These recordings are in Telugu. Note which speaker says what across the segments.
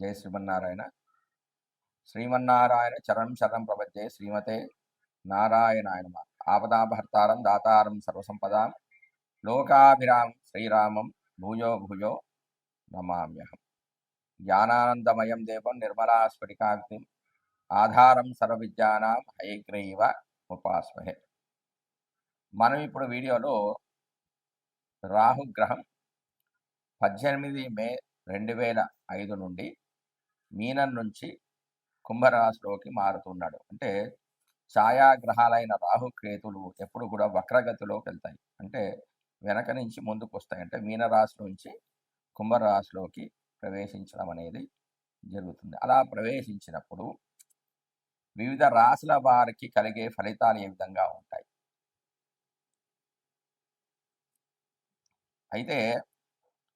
Speaker 1: జయ శ్రీమన్నారాయణ. శ్రీమన్నారాయణ చరణం శరణం ప్రపంచే శ్రీమతే నారాయణాయ నమః. ఆపదాపహర్తారం దాతారం సర్వసంపదాం లోకాభిరామం శ్రీరామం భూయో భూయో నమామ్యహం. జ్ఞానానందమయం దేవం నిర్మలా స్ఫటికాగ్నిం ఆధారం సర్వవిద్యానాం హయగ్రీవ ఉపాస్మహే. మనం ఇప్పుడు వీడియోలో రాహుగ్రహం 18 మే 2005 నుండి మీనం నుంచి కుంభరాశిలోకి మారుతున్నాడు. అంటే ఛాయాగ్రహాలైన రాహుకేతులు ఎప్పుడు కూడా వక్రగతిలోకి వెళ్తాయి, అంటే వెనక నుంచి ముందుకు వస్తాయి. అంటే మీనరాశి నుంచి కుంభరాశిలోకి ప్రవేశించడం అనేది జరుగుతుంది. అలా ప్రవేశించినప్పుడు వివిధ రాశుల వారికి కలిగే ఫలితాలు ఏ విధంగా ఉంటాయి? అయితే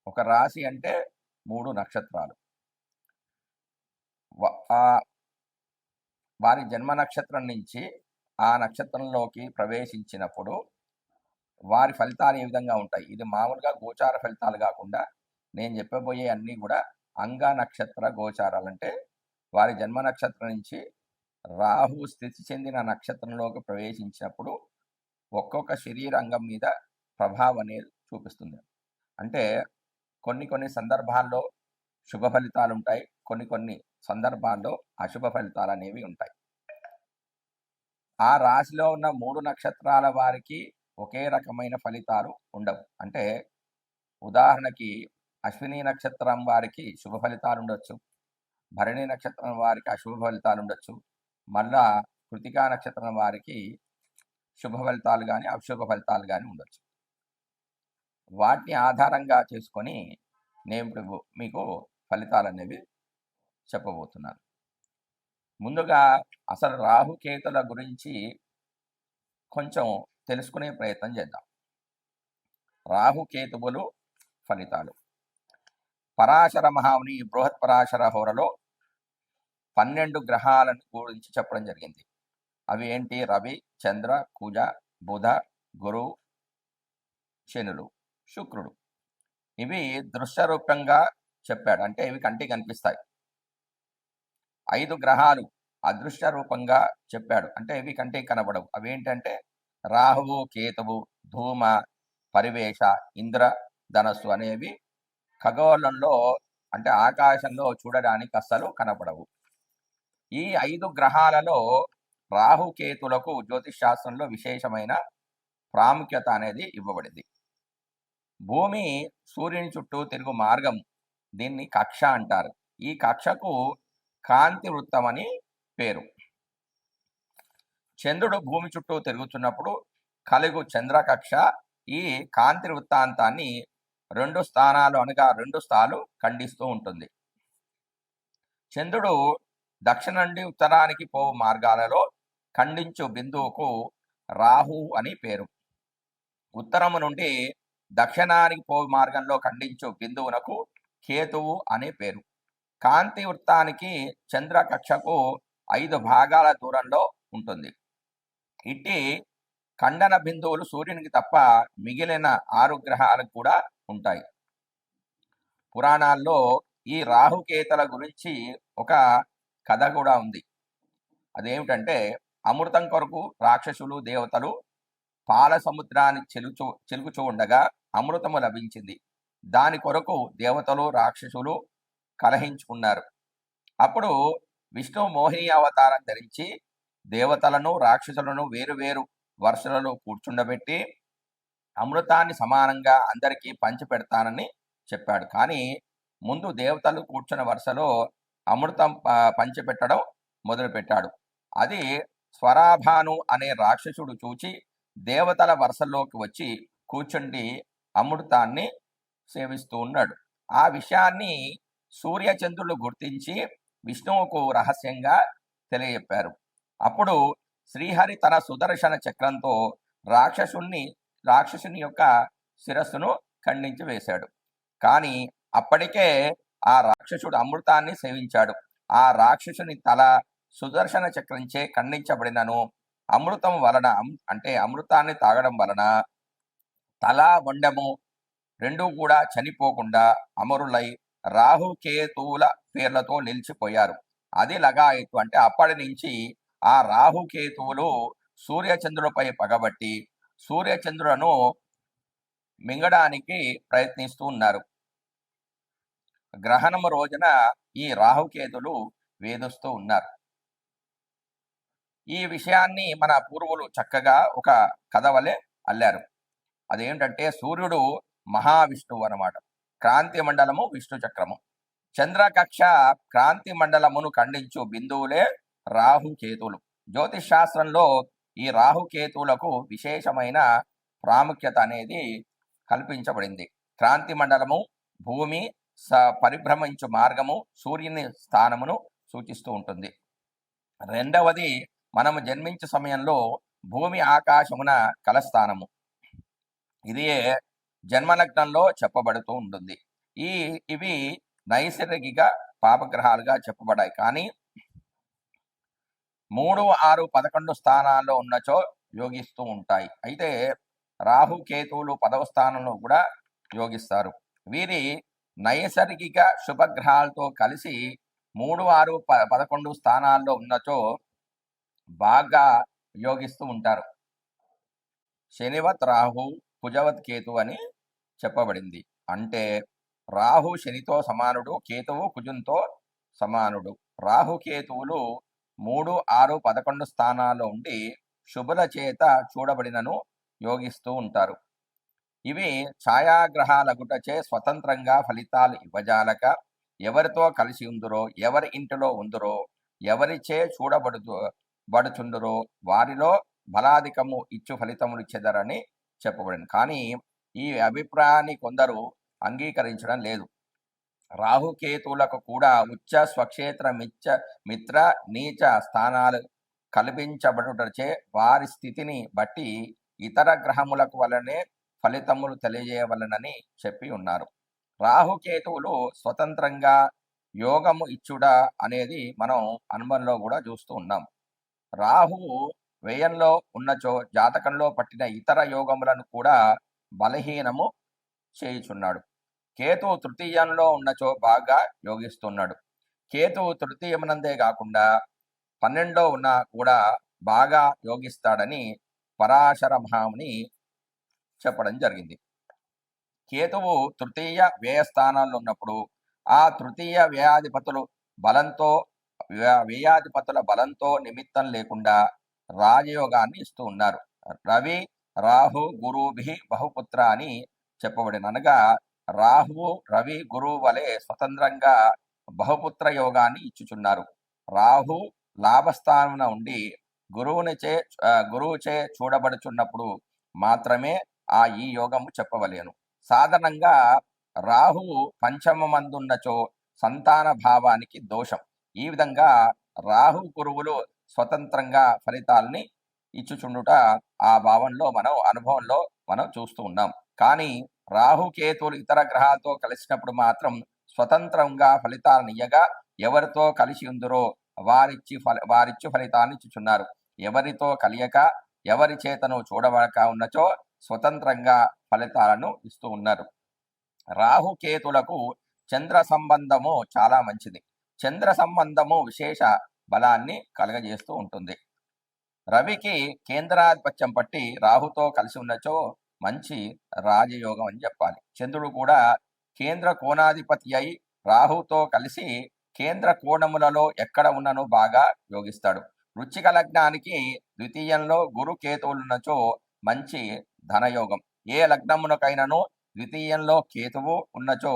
Speaker 1: ఒక రాశి అంటే 3 నక్షత్రాలు. వారి జన్మ నక్షత్రం నుంచి ఆ నక్షత్రంలోకి ప్రవేశించినప్పుడు వారి ఫలితాలు ఏ విధంగా ఉంటాయి? ఇది మామూలుగా గోచార ఫలితాలు కాకుండా నేను చెప్పబోయే అన్నీ కూడా అంగ నక్షత్ర గోచారాలు. అంటే వారి జన్మ నక్షత్రం నుంచి రాహు స్థితి చెందిన నక్షత్రంలోకి ప్రవేశించినప్పుడు ఒక్కొక్క శరీరాంగం మీద ప్రభావం అనేది చూపిస్తుంది. అంటే కొన్ని సందర్భాల్లో శుభ ఫలితాలు ఉంటాయి, కొన్ని సందర్భాల్లో అశుభ ఫలితాలు అనేవి ఉంటాయి. ఆ రాశిలో ఉన్న 3 నక్షత్రాల వారికి ఒకే రకమైన ఫలితాలు ఉండవు. అంటే ఉదాహరణకి అశ్విని నక్షత్రం వారికి శుభ ఫలితాలు ఉండొచ్చు, భరణి నక్షత్రం వారికి అశుభ ఫలితాలు ఉండొచ్చు, మళ్ళా కృతికా నక్షత్రం వారికి శుభ ఫలితాలు కానీ అశుభ ఫలితాలు కానీ ఉండొచ్చు. వాటిని ఆధారంగా చేసుకొని నేను ఇప్పుడు మీకు ఫలితాలు అనేవి చెప్పబోతున్నాను. ముందుగా అసలు రాహుకేతుల గురించి కొంచెం తెలుసుకునే ప్రయత్నం చేద్దాం. రాహుకేతువులు ఫలితాలు. పరాశర మహాముని బృహత్ పరాశర హోరలో 12 గ్రహాలను గురించి చెప్పడం జరిగింది. అవి ఏంటి? రవి, చంద్ర, కుజ, బుధ, గురు, శనులు, శుక్రుడు. ఇవి దృశ్య రూపంగా చెప్పాడు, అంటే ఇవి కంటికి కనిపిస్తాయి. 5 గ్రహాలు అదృశ్య రూపంగా చెప్పాడు, అంటే ఇవి కంటికి కనబడవు. అవి ఏంటంటే రాహువు, కేతువు, ధూమ, పరివేష, ఇంద్ర, ధనస్సు అనేవి ఖగోళంలో అంటే ఆకాశంలో చూడడానికి అస్సలు కనపడవు. ఈ 5 గ్రహాలలో రాహుకేతులకు జ్యోతిష్ శాస్త్రంలో విశేషమైన ప్రాముఖ్యత అనేది ఇవ్వబడింది. భూమి సూర్యుని చుట్టూ తిరుగు మార్గం, దీన్ని కక్ష అంటారు. ఈ కక్షకు కాంతి వృత్తం అని పేరు. చంద్రుడు భూమి చుట్టూ తిరుగుతున్నప్పుడు కలుగు చంద్రకక్ష ఈ కాంతి వృత్తాంతాన్ని 2 స్థానాలు అనగా 2 స్థాలు ఖండిస్తూ ఉంటుంది. చంద్రుడు దక్షిణ నుండి ఉత్తరానికి పోవు మార్గాలలో ఖండించు బిందువుకు రాహు అని పేరు. ఉత్తరము నుండి దక్షిణానికి పోవు మార్గంలో ఖండించు బిందువునకు కేతువు అనే పేరు. కాంతి వృత్తానికి చంద్ర కక్షకు 5 భాగాల దూరంలో ఉంటుంది. ఇట్టి ఖండన బిందువులు సూర్యునికి తప్ప మిగిలిన 6 గ్రహాలకు కూడా ఉంటాయి. పురాణాల్లో ఈ రాహుకేతుల గురించి ఒక కథ కూడా ఉంది. అదేమిటంటే, అమృతం కొరకు రాక్షసులు దేవతలు పాల సముద్రాన్ని చిలుకుచూ ఉండగా అమృతము లభించింది. దాని కొరకు దేవతలు రాక్షసులు కలహించుకున్నారు. అప్పుడు విష్ణు మోహిని అవతారం ధరించి దేవతలను రాక్షసులను వేరు వరుసలలో కూర్చుండబెట్టి అమృతాన్ని సమానంగా అందరికీ పంచిపెడతానని చెప్పాడు. కానీ ముందు దేవతలు కూర్చున్న వరుసలో అమృతం పంచిపెట్టడం మొదలుపెట్టాడు. అది స్వరాభాను అనే రాక్షసుడు చూచి దేవతల వరుసలోకి వచ్చి కూర్చుండి అమృతాన్ని సేవిస్తూ ఉన్నాడు. ఆ విషయాన్ని సూర్యచంద్రులు గుర్తించి విష్ణువుకు రహస్యంగా తెలియజెప్పారు. అప్పుడు శ్రీహరి తన సుదర్శన చక్రంతో రాక్షసుని యొక్క శిరస్సును ఖండించి వేశాడు. కానీ అప్పటికే ఆ రాక్షసుడు అమృతాన్ని సేవించాడు. ఆ రాక్షసుని తల సుదర్శన చక్రంచే ఖండించబడినను అమృతం వలన అంటే అమృతాన్ని తాగడం వలన తల, మొండెము 2 కూడా చనిపోకుండా అమరులై రాహుకేతువుల పేర్లతో నిలిచిపోయారు. అది లగాయతు అంటే అప్పటి నుంచి ఆ రాహుకేతువులు సూర్యచంద్రులపై పగబట్టి సూర్యచంద్రులను మింగడానికి ప్రయత్నిస్తూ ఉన్నారు. గ్రహణము రోజున ఈ రాహుకేతులు వేధిస్తూ ఉన్నారు. ఈ విషయాన్ని మన పూర్వులు చక్కగా ఒక కథ వలె అల్లారు. అదేంటంటే సూర్యుడు మహావిష్ణువు అన్నమాట. క్రాంతి మండలము విష్ణు చక్రము. చంద్రకక్ష క్రాంతి మండలమును ఖండించు బిందువులే రాహుకేతువులు. జ్యోతిష్ శాస్త్రంలో ఈ రాహుకేతువులకు విశేషమైన ప్రాముఖ్యత అనేది కల్పించబడింది. క్రాంతి మండలము భూమి పరిభ్రమించు మార్గము, సూర్యుని స్థానమును సూచిస్తూ ఉంటుంది. రెండవది మనము జన్మించే సమయంలో భూమి ఆకాశమున కలస్థానము, ఇది జన్మలగ్నంలో చెప్పబడుతూ ఉంటుంది. ఇవి నైసర్గిక పాపగ్రహాలుగా చెప్పబడాయి. కానీ 3, 6, 11 స్థానాల్లో ఉన్నచో యోగిస్తూ ఉంటాయి. అయితే రాహుకేతువులు 10వ స్థానంలో కూడా యోగిస్తారు. వీరి నైసర్గిక శుభగ్రహాలతో కలిసి 3, 6, 11 స్థానాల్లో ఉన్నచో బాగా యోగిస్తూ ఉంటారు. శనివత్ రాహు, కుజవత్ కేతు అని చెప్పబడింది. అంటే రాహు శనితో సమానుడు, కేతువు కుజంతో సమానుడు. రాహుకేతువులు 3, 6, 11 స్థానాల్లో ఉండి శుభుల చేత చూడబడినను యోగిస్తూ ఉంటారు. ఇవి ఛాయాగ్రహాలగుటచే స్వతంత్రంగా ఫలితాలు ఇవ్వజాలక ఎవరితో కలిసి ఉందురో, ఎవరి ఇంటిలో ఉందురో, ఎవరిచే చూడబడుచుందురో వారిలో బలాధికము ఇచ్చు ఫలితములు ఇచ్చెదరని చెప్పబడింది. కానీ ఈ అభిప్రాయాన్ని కొందరు అంగీకరించడం లేదు. రాహుకేతువులకు కూడా ఉచ్చ, స్వక్షేత్ర, మిత్ర, నీచ స్థానాలు కల్పించబడుటచే వారి స్థితిని బట్టి ఇతర గ్రహములకు వలనే ఫలితములు తెలియజేయవలనని చెప్పి ఉన్నారు. రాహుకేతువులు స్వతంత్రంగా యోగము ఇచ్చుట అనేది మనం అనుభవంలో కూడా చూస్తూ ఉన్నాం. రాహువు వ్యయంలో ఉన్నచో జాతకంలో పట్టిన ఇతర యోగములను కూడా బలహీనము చేయుచున్నాడు. కేతువు తృతీయంలో ఉన్నచో బాగా యోగిస్తున్నాడు. కేతువు తృతీయమునందే కాకుండా 12లో ఉన్న కూడా బాగా యోగిస్తాడని పరాశర మహాముని చెప్పడం జరిగింది. కేతువు తృతీయ వ్యయ స్థానాల్లో ఉన్నప్పుడు ఆ తృతీయ వ్యయాధిపతుల బలంతో నిమిత్తం లేకుండా రాజయోగాన్ని ఇస్తూ ఉన్నారు. రవి రాహు గురుభి బహుపుత్ర అని చెప్పబడిన, అనగా రాహువు రవి గురువు వలె స్వతంత్రంగా బహుపుత్ర యోగాన్ని ఇచ్చుచున్నారు. రాహు లాభస్థానమున ఉండి గురువుచే చూడబడుచున్నప్పుడు మాత్రమే ఈ యోగము చెప్పవలేను. సాధారణంగా రాహువు పంచమమందున్నచో సంతాన భావానికి దోషం. ఈ విధంగా రాహు గురువులు స్వతంత్రంగా ఫలితాలని ఇచ్చుచుండుట ఆ భావంలో అనుభవంలో మనం చూస్తూ ఉన్నాం. కానీ రాహుకేతువులు ఇతర గ్రహాలతో కలిసినప్పుడు మాత్రం స్వతంత్రంగా ఫలితాలను ఇయ్యగా ఎవరితో కలిసి ఉందరో వారిచ్చు ఫలితాన్ని ఇచ్చుచున్నారు. ఎవరితో కలియక ఎవరి చేతను చూడబడక ఉన్నచో స్వతంత్రంగా ఫలితాలను ఇస్తూ ఉన్నారు. రాహుకేతులకు చంద్ర సంబంధము చాలా మంచిది. చంద్ర సంబంధము విశేష బలాన్ని కలగజేస్తూ ఉంటుంది. రవికి కేంద్రాధిపత్యం పట్టి రాహుతో కలిసి ఉన్నచో మంచి రాజయోగం అని చెప్పాలి. చంద్రుడు కూడా కేంద్ర కోణాధిపతి అయి రాహుతో కలిసి కేంద్ర కోణములలో ఎక్కడ ఉన్నను బాగా యోగిస్తాడు. వృశ్చిక లగ్నానికి ద్వితీయంలో గురు కేతువులున్నచో మంచి ధనయోగం. ఏ లగ్నమునకైనను ద్వితీయంలో కేతువు ఉన్నచో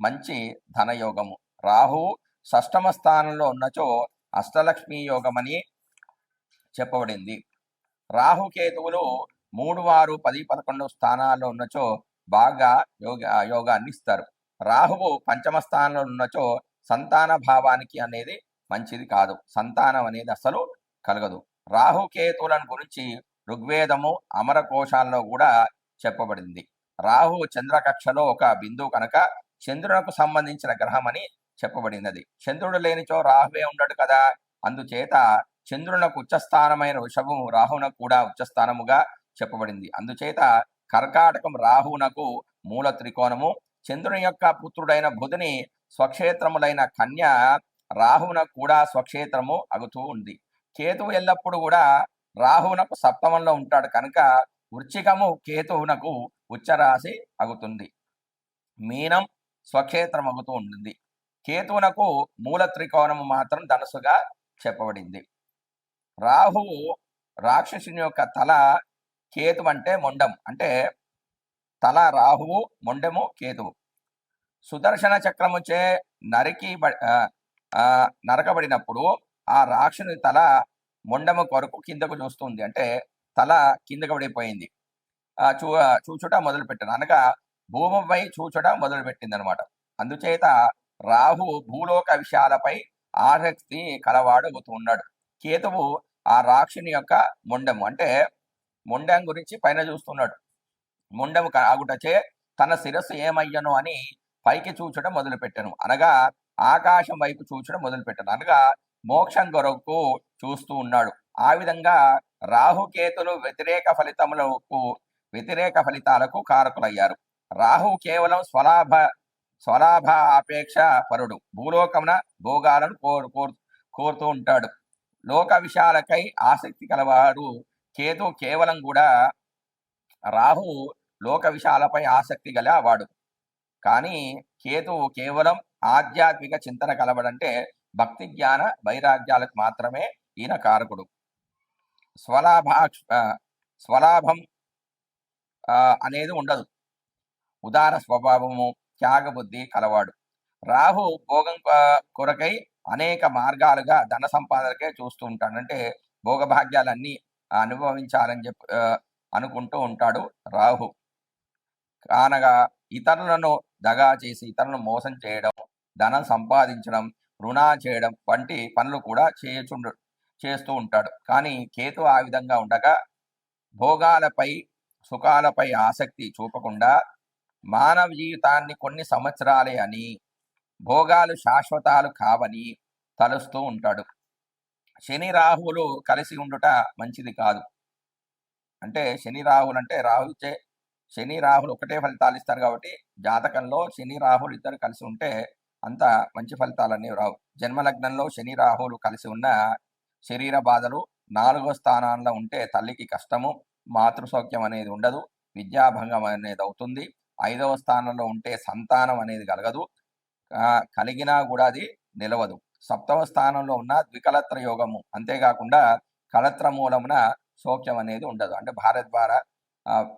Speaker 1: మంచి ధనయోగము. రాహువు షష్టమ స్థానంలో ఉన్నచో అష్టలక్ష్మీ యోగమని చెప్పబడింది. రాహుకేతువులు 3, 6, 10, 11 స్థానాల్లో ఉన్నచో బాగా యోగాన్ని ఇస్తారు. రాహువు పంచమ స్థానంలో ఉన్నచో సంతాన భావానికి అనేది మంచిది కాదు. సంతానం అనేది అసలు కలగదు. రాహుకేతువులను గురించి ఋగ్వేదము అమరకోశాల్లో కూడా చెప్పబడింది. రాహు చంద్రకక్షలో ఒక బిందువు కనుక చంద్రునకు సంబంధించిన గ్రహం అని చెప్పబడినది. చంద్రుడు లేనిచో రాహువే ఉండడు కదా. అందుచేత చంద్రునకు ఉచ్చస్థానమైన వృషభము రాహునకు కూడా ఉచ్చస్థానముగా చెప్పబడింది. అందుచేత కర్కాటకం రాహునకు మూల త్రికోణము, చంద్రుని యొక్క పుత్రుడైన బుధుని స్వక్షేత్రములైన కన్య రాహువునకు కూడా స్వక్షేత్రము అగుతూ ఉంది. కేతువు ఎల్లప్పుడు కూడా రాహువునకు సప్తమంలో ఉంటాడు కనుక వృచ్చికము కేతువునకు ఉచ్చరాశి అగుతుంది. మీనం స్వక్షేత్రం అగుతూ ఉంటుంది. కేతువునకు మూల త్రికోణము మాత్రం ధనుసుగా చెప్పబడింది. రాహువు రాక్షసుని యొక్క తల, కేతు అంటే మొండం, అంటే తల రాహువు, మొండెము కేతువు. సుదర్శన చక్రముచే నరకబడినప్పుడు ఆ రాక్షసుని తల మొండము కొరకు కిందకు చూస్తుంది, అంటే తల కిందకు పడిపోయింది. చూచుట మొదలుపెట్టాను అనగా భూమిపై చూచుట మొదలుపెట్టింది అనమాట. అందుచేత రాహు భూలోక విషయాలపై ఆసక్తి కలవాడుతూ ఉన్నాడు. కేతువు ఆ రాక్షుని యొక్క మొండము, అంటే మొండం గురించి పైన చూస్తున్నాడు. మొండము ఆగుటచే తన శిరస్సు ఏమయ్యను అని పైకి చూచడం మొదలుపెట్టాను, అనగా ఆకాశం వైపు చూచడం మొదలుపెట్టాను, అనగా మోక్షం కొరకు చూస్తూ ఉన్నాడు. ఆ విధంగా రాహుకేతులు వ్యతిరేక ఫలితాలకు కారకులయ్యారు. రాహు కేవలం స్వలాభ ఆపేక్ష పరుడు, భూలోకమున భోగాలను కోరుతూ ఉంటాడు. లోక విషయాలకై ఆసక్తి కలవాడు. కేతు కేవలం కూడా రాహు లోక విషయాలపై ఆసక్తి గలవాడు, కానీ కేతువు కేవలం ఆధ్యాత్మిక చింతన కలవడంటే భక్తి జ్ఞాన వైరాగ్యాలకు మాత్రమే ఈయన కారకుడు. స్వలాభం అనేది ఉండదు. ఉదార స్వభావము, త్యాగబుద్ధి కలవాడు. రాహు భోగం కొరకై అనేక మార్గాలుగా ధన సంపాదనకే చూస్తూ ఉంటాడు, అంటే భోగభాగ్యాలన్నీ అనుభవించాలని అనుకుంటూ ఉంటాడు రాహు. కానగా ఇతరులను దగా చేసి ఇతరులను మోసం చేయడం, ధనం సంపాదించడం, రుణా చేయడం వంటి పనులు కూడా చేస్తూ ఉంటాడు. కానీ కేతు ఆ విధంగా ఉండగా భోగాలపై సుఖాలపై ఆసక్తి చూపకుండా మానవ జీవితాన్ని కొన్ని సంవత్సరాలే అని, భోగాలు శాశ్వతాలు కావని తలుస్తూ ఉంటాడు. శని రాహువులు కలిసి ఉండుట మంచిది కాదు. అంటే శని రాహువులు అంటే శని రాహులు ఒకటే ఫలితాలు ఇస్తారు కాబట్టి జాతకంలో శని రాహులు ఇద్దరు కలిసి ఉంటే అంత మంచి ఫలితాలన్నీ రావు. జన్మలగ్నంలో శని రాహువులు కలిసి ఉన్న శరీర బాధలు, 4వ స్థానాల్లో ఉంటే తల్లికి కష్టము, మాతృసౌఖ్యం అనేది ఉండదు, విద్యాభంగం అనేది అవుతుంది. 5వ స్థానంలో ఉంటే సంతానం అనేది కలగదు, కలిగినా కూడా అది నిలవదు. 7వ స్థానంలో ఉన్న ద్వికలత్ర యోగము, అంతేకాకుండా కలత్ర మూలమున సౌఖ్యం అనేది ఉండదు, అంటే భార్య ద్వారా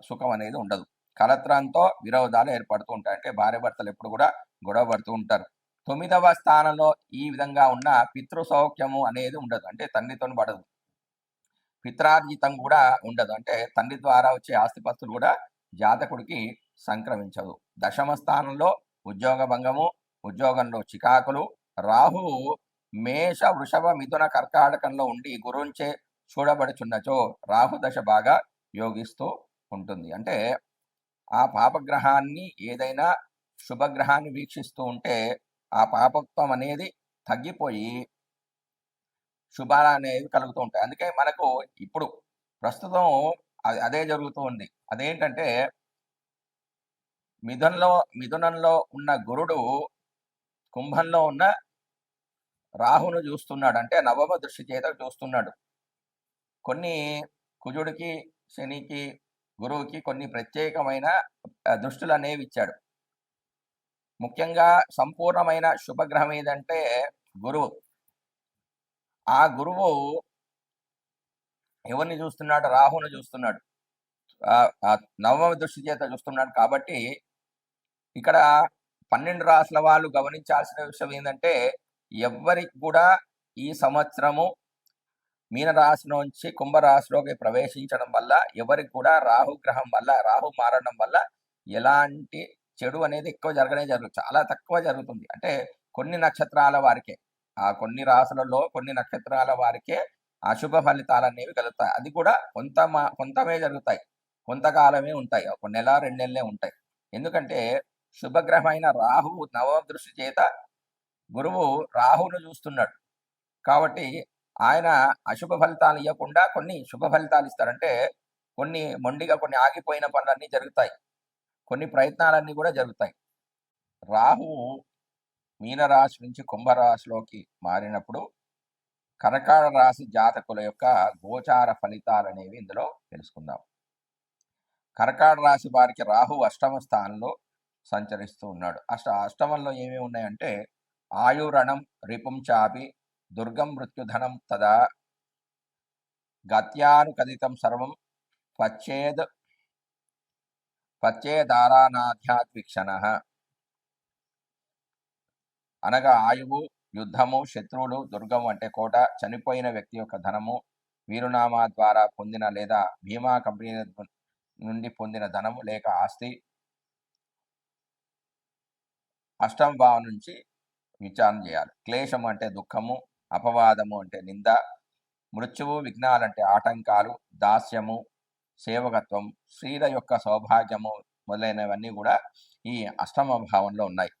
Speaker 1: సుఖం అనేది ఉండదు. కలత్రంతో విరోధాలు ఏర్పడుతూ ఉంటాయి, అంటే భార్య భర్తలు ఎప్పుడు కూడా గొడవ పడుతూ ఉంటారు. 9వ స్థానంలో ఈ విధంగా ఉన్న పితృ సౌఖ్యము అనేది ఉండదు, అంటే తండ్రితో పడదు. పిత్రార్జితం కూడా ఉండదు, అంటే తండ్రి ద్వారా వచ్చే ఆస్తిపస్తులు కూడా జాతకుడికి సంక్రమించదు. 10వ స్థానంలో ఉద్యోగ భంగము, ఉద్యోగంలో చికాకులు. రాహువు మేష, వృషభ, మిథున, కర్కాటకంలో ఉండి గురుంచే చూడబడుచున్నచో రాహు దశ బాగా యోగిస్తూ ఉంటుంది. అంటే ఆ పాపగ్రహాన్ని ఏదైనా శుభగ్రహాన్ని వీక్షిస్తూ ఉంటే ఆ పాపత్వం అనేది తగ్గిపోయి శుభాలు అనేవి కలుగుతూ ఉంటాయి. అందుకే మనకు ఇప్పుడు ప్రస్తుతం అదే జరుగుతూ ఉంది. అదేంటంటే మిథునంలో ఉన్న గురుడు కుంభంలో ఉన్న రాహును చూస్తున్నాడు, అంటే నవమ దృష్టి చేత చూస్తున్నాడు. కొన్ని కుజుడికి, శనికి, గురువుకి కొన్ని ప్రత్యేకమైన దృష్టిలు అనేవి ఇచ్చాడు. ముఖ్యంగా సంపూర్ణమైన శుభగ్రహం ఏదంటే గురువు. ఆ గురువు ఎవరిని చూస్తున్నాడు? రాహును చూస్తున్నాడు, నవమ దృష్టి చేత చూస్తున్నాడు. కాబట్టి ఇక్కడ 12 రాశుల వాళ్ళు గమనించాల్సిన విషయం ఏంటంటే ఎవరికి కూడా ఈ సంవత్సరము మీనరాశి నుంచి కుంభరాశిలోకి ప్రవేశించడం వల్ల ఎవరికి కూడా రాహుగ్రహం వల్ల, రాహు మారడం వల్ల ఎలాంటి చెడు అనేది ఎక్కువ చాలా తక్కువ జరుగుతుంది. అంటే కొన్ని నక్షత్రాల వారికే, ఆ కొన్ని రాశులలో కొన్ని నక్షత్రాల వారికే అశుభ ఫలితాలు అనేవి కలుగుతాయి. అది కూడా కొంతమే జరుగుతాయి, కొంతకాలమే ఉంటాయి, 1 నెల 2 నెలలే ఉంటాయి. ఎందుకంటే శుభగ్రహమైన రాహువు నవమ దృష్టి చేత గురువు రాహును చూస్తున్నాడు. కాబట్టి ఆయన అశుభ ఫలితాలు ఇవ్వకుండా కొన్ని శుభ ఫలితాలు ఇస్తారంటే కొన్ని మొండిగా కొన్ని ఆగిపోయిన పనులన్నీ జరుగుతాయి, కొన్ని ప్రయత్నాలన్నీ కూడా జరుగుతాయి. రాహువు మీనరాశి నుంచి కుంభరాశిలోకి మారినప్పుడు కర్కాటక రాశి జాతకుల యొక్క గోచార ఫలితాలు అనేవి ఇందులో తెలుసుకుందాం. కర్కాటక రాశి వారికి రాహు అష్టమ స్థానంలో సంచరిస్తూ ఉన్నాడు. అష్టమంలో ఏమేమి ఉన్నాయంటే ఆయురణం రిపుం చాపి దుర్గం మృత్యుధనం తదా గత్యానుకదితం సర్వం పచ్చేదారానాధ్యాత్విక్షణ అనగా ఆయువు, యుద్ధము, శత్రువులు, దుర్గం అంటే కోట, చనిపోయిన వ్యక్తి యొక్క ధనము, వీరునామా ద్వారా పొందిన లేదా బీమా కంపెనీ నుండి పొందిన ధనము లేక ఆస్తి. అష్టమ భావం నుంచి విచారణ చేయాలి. క్లేశము అంటే దుఃఖము, అపవాదము అంటే నింద, మృత్యువు, విఘ్నాలంటే ఆటంకాలు, దాస్యము, సేవకత్వం, స్త్రీల యొక్క సౌభాగ్యము మొదలైనవన్నీ కూడా ఈ అష్టమ భావంలో ఉన్నాయి.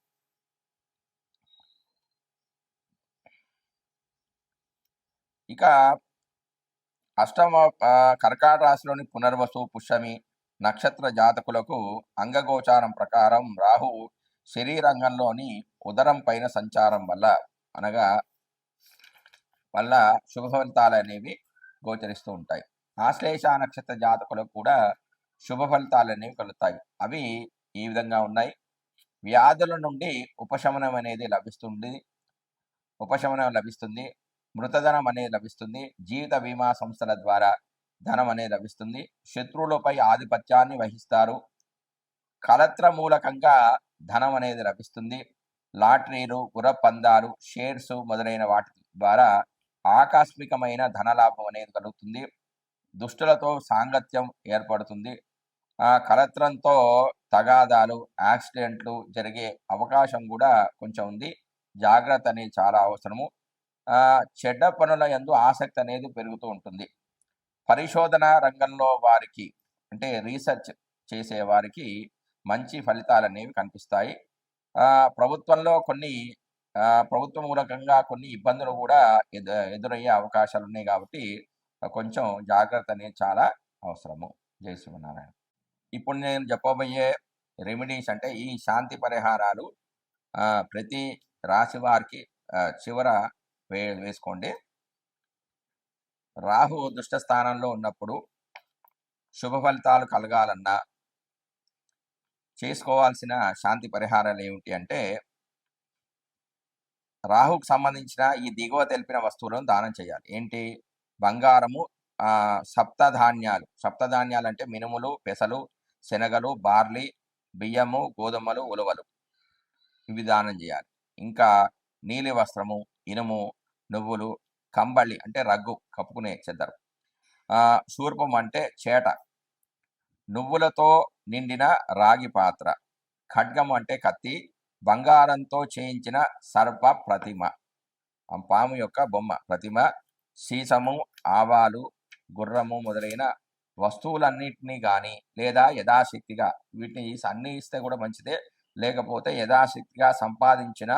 Speaker 1: ఇక అష్టమ కర్కాటక రాశిలోని పునర్వసు, పుష్యమి నక్షత్ర జాతకులకు అంగగోచారం ప్రకారం రాహు శరీరంగంలోని ఉదరం పైన సంచారం వల్ల శుభ ఫలితాలు అనేవి గోచరిస్తూ ఉంటాయి. ఆశ్లేష నక్షత్ర జాతకులకు కూడా శుభ ఫలితాలు అనేవి కలుగుతాయి. అవి ఈ విధంగా ఉన్నాయి. వ్యాధుల నుండి ఉపశమనం లభిస్తుంది. మృతధనం అనేది లభిస్తుంది. జీవిత బీమా సంస్థల ద్వారా ధనం అనేది లభిస్తుంది. శత్రువులపై ఆధిపత్యాన్ని వహిస్తారు. కలత్ర మూలకంగా ధనం అనేది లభిస్తుంది. లాటరీలు, గుర్రపందాలు, షేర్స్ మొదలైన వాటి ద్వారా ఆకస్మికమైన ధనలాభం అనేది కలుగుతుంది. దుష్టులతో సాంగత్యం ఏర్పడుతుంది. కలత్రంతో తగాదాలు, యాక్సిడెంట్లు జరిగే అవకాశం కూడా కొంచెం ఉంది. జాగ్రత్త అనేది చాలా అవసరము. చెడ్డ పనుల యందు ఆసక్తి అనేది పెరుగుతూ ఉంటుంది. పరిశోధన రంగంలో వారికి అంటే రీసెర్చ్ చేసే వారికి మంచి ఫలితాలు అనేవి కనిపిస్తాయి. ప్రభుత్వంలో ప్రభుత్వ మూలకంగా కొన్ని ఇబ్బందులు కూడా ఎదురయ్యే అవకాశాలు ఉన్నాయి. కాబట్టి కొంచెం జాగ్రత్త అనేది చాలా అవసరము. జై శ్రీమన్నారాయణ. ఇప్పుడు నేను చెప్పబోయే రెమెడీస్ అంటే ఈ శాంతి పరిహారాలు ప్రతి రాశి వారికి చివర వేసుకోండి. రాహు దుష్ట స్థానంలో ఉన్నప్పుడు శుభ ఫలితాలు కలగాలన్నా చేసుకోవాల్సిన శాంతి పరిహారాలు ఏమిటి అంటే రాహుకు సంబంధించిన ఈ దిగువ తెలిపిన వస్తువులను దానం చేయాలి. ఏంటి? బంగారము, సప్తధాన్యాలు అంటే మినుములు, పెసలు, శనగలు, బార్లీ, బియ్యము, గోధుమలు, ఉలవలు ఇవి దానం చేయాలి. ఇంకా నీలి వస్త్రము, ఇనుము, నువ్వులు, కంబళి అంటే రగ్గు కప్పుకునే చెద్దరు, శూర్పం అంటే చేట, నువ్వులతో నిండిన రాగి పాత్ర, ఖడ్గం అంటే కత్తి, బంగారంతో చేయించిన సర్ప ప్రతిమ, పాము యొక్క బొమ్మ ప్రతిమ, సీసము, ఆవాలు, గుర్రము మొదలైన వస్తువులన్నింటినీ కానీ లేదా యథాశక్తిగా వీటిని అన్ని ఇస్తే కూడా మంచిదే. లేకపోతే యథాశక్తిగా సంపాదించిన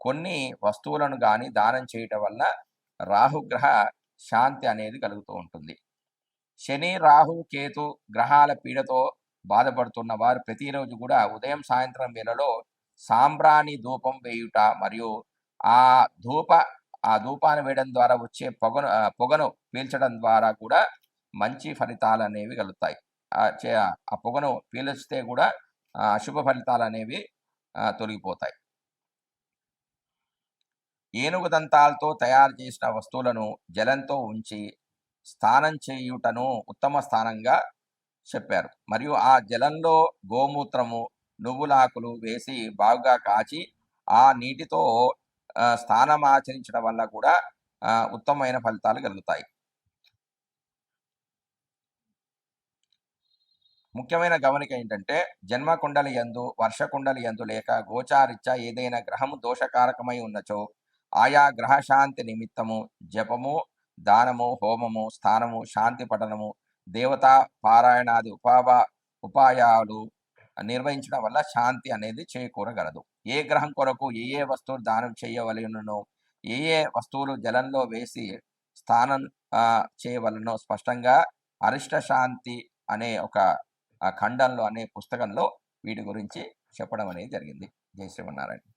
Speaker 1: కొన్ని వస్తువులను కానీ దానం చేయటం వల్ల రాహుగ్రహ శాంతి అనేది కలుగుతూ ఉంటుంది. శని, రాహు, కేతు గ్రహాల పీడతో బాధపడుతున్న వారు ప్రతిరోజు కూడా ఉదయం సాయంత్రం వేళలో సాంబ్రాణి ధూపం వేయుట మరియు ఆ ధూపాన్ని వేయడం ద్వారా వచ్చే పొగను పీల్చడం ద్వారా కూడా మంచి ఫలితాలు అనేవి కలుగుతాయి. ఆ పొగను పీల్చితే కూడా అశుభ ఫలితాలు అనేవి తొలగిపోతాయి. ఏనుగు దంతాలతో తయారు చేసిన వస్తువులను జలంతో ఉంచి స్నానం చేయుటను ఉత్తమ స్థానంగా చెప్పారు. మరియు ఆ జలంలో గోమూత్రము, నువ్వులాకులు వేసి బాగా కాచి ఆ నీటితో స్నానం ఆచరించడం వల్ల కూడా ఉత్తమమైన ఫలితాలు కలుగుతాయి. ముఖ్యమైన గమనిక ఏంటంటే జన్మకుండలి యందు, వర్షకుండలి యందు లేక గోచారిత్యా ఏదైనా గ్రహము దోషకారకమై ఉన్నచో ఆయా గ్రహశాంతి నిమిత్తము జపము, దానము, హోమము, స్థానము, శాంతి పఠనము, దేవతా పారాయణాది ఉపాయాలు నిర్వహించడం వల్ల శాంతి అనేది చేకూరగలదు. ఏ గ్రహం కొరకు ఏ వస్తువులు దానం చేయవలెనో, ఏ వస్తువులు జలంలో వేసి స్నానం చేయవలనో స్పష్టంగా అరిష్ట శాంతి అనే ఒక ఖండంలో అనే పుస్తకంలో వీటి గురించి చెప్పడం అనేది జరిగింది. జై శ్రీమన్నారాయణ.